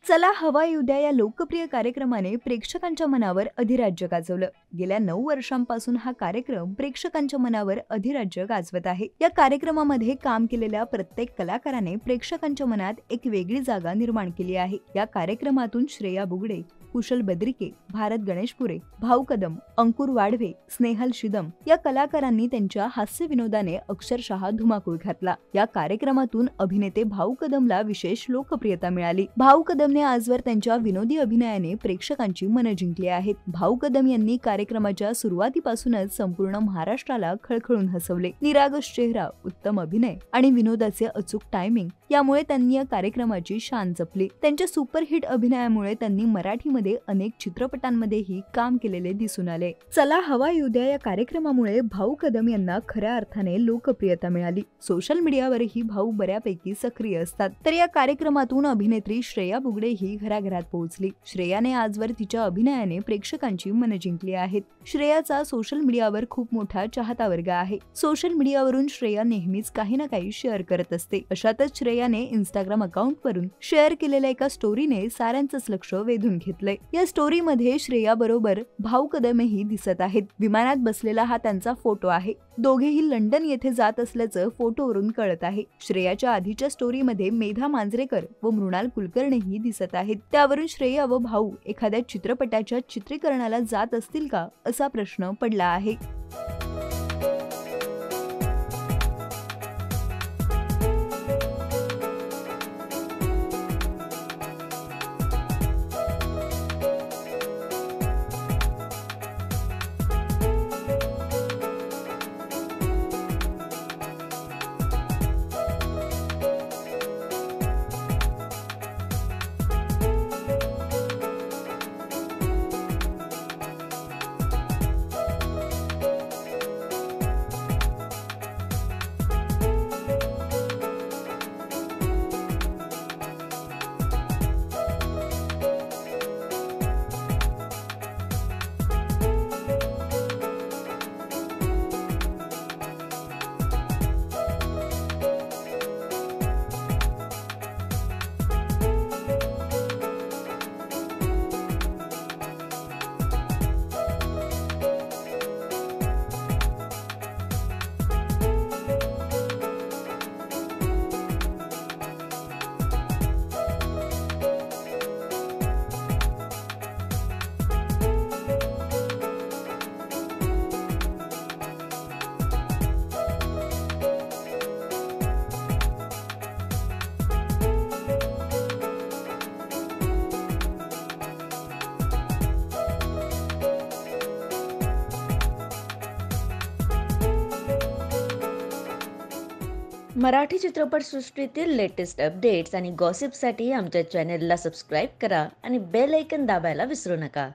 चला हवा येऊ द्या या लोकप्रिय कार्यक्रमाने प्रेक्षकांच्या मनावर अधिराज्य गाजवलं। गेल्या 9 वर्षांपासून हा कार्यक्रम प्रेक्षकांच्या मनावर अधिराज्य गाजवत आहे। या कार्यक्रमामध्ये काम केलेल्या प्रत्येक कलाकाराने प्रेक्षकांच्या मनात एक वेगळी जागा निर्माण केली आहे। या कार्यक्रमातून श्रेया बुगडे, कुशल बद्रिके, भारत गणेशपुरे, भाऊ कदम, अंकुर वाढवे, स्नेहल शिदम या कलाकारांनी त्यांच्या हास्य विनोदाने अक्षरशः धुमाकूळ घातला। या कार्यक्रमातून अभिनेते भाऊ कदमला विशेष लोकप्रियता मिळाली। भाऊ कदमने आजवर त्यांच्या विनोदी अभिनयाने प्रेक्षकांची मनं जिंकली आहेत। भाऊ कदम यांनी कार्यक्रमाच्या सुरुवातीपासूनच संपूर्ण महाराष्ट्राला खळखळून हसवले। निरागस चेहरा, उत्तम अभिनय आणि विनोदाचे अचूक टायमिंग यामुळे त्यांनी या कार्यक्रमाची शान जपली। त्यांच्या सुपरहिट अभिनयामुळे त्यांनी मराठीमध्ये अनेक चित्रपटांमध्येही काम केलेले दिसून आले। चला हवा येऊ द्या या कार्यक्रमामुळे भाऊ कदम यांना खऱ्या अर्थाने लोकप्रियता मिळाली। सोशल मीडियावरही भाऊ बऱ्यापैकी सक्रिय असतात। तर या कार्यक्रमातून अभिनेत्री श्रेया बुगडे ही घराघरात पोहोचली। श्रेयाने आजवर तिच्या अभिनयाने प्रेक्षकांची मनं जिंकली आहेत। श्रेयाचा सोशल मीडियावर खूप मोठा चाहता वर्ग आहे। सोशल मीडियावरून श्रेया नेहमीच काही ना काही शेअर करत असते। अशातच श्रेयाने इंस्टाग्राम अकाउंटवरून शेअर केलेल्या एका स्टोरीने साऱ्यांचंच लक्ष वेधून घेतलंय। या स्टोरीमध्ये श्रेया बरोबर भाऊ कदमही दिसत आहेत। विमानात बसलेला हा त्यांचा फोटो आहे। दोघेही लंडन येथे जात असल्याचं फोटोवरून कळत आहे। श्रेयाच्या आधीच्या स्टोरीमध्ये मेधा मांजरेकर व मृणाल कुलकर्णीही दिसत आहेत। त्यावरून श्रेया व भाऊ एखाद्या चित्रपटाच्या चित्रीकरणाला जात असतील का असा प्रश्न पडला आहे। मराठी चित्रपटसृष्टीतील लेटेस्ट अपडेट्स आणि गॉसिपसाठी आमच्या चॅनेलला सबस्क्राईब करा आणि बेल आयकॉन दाबायला विसरू नका।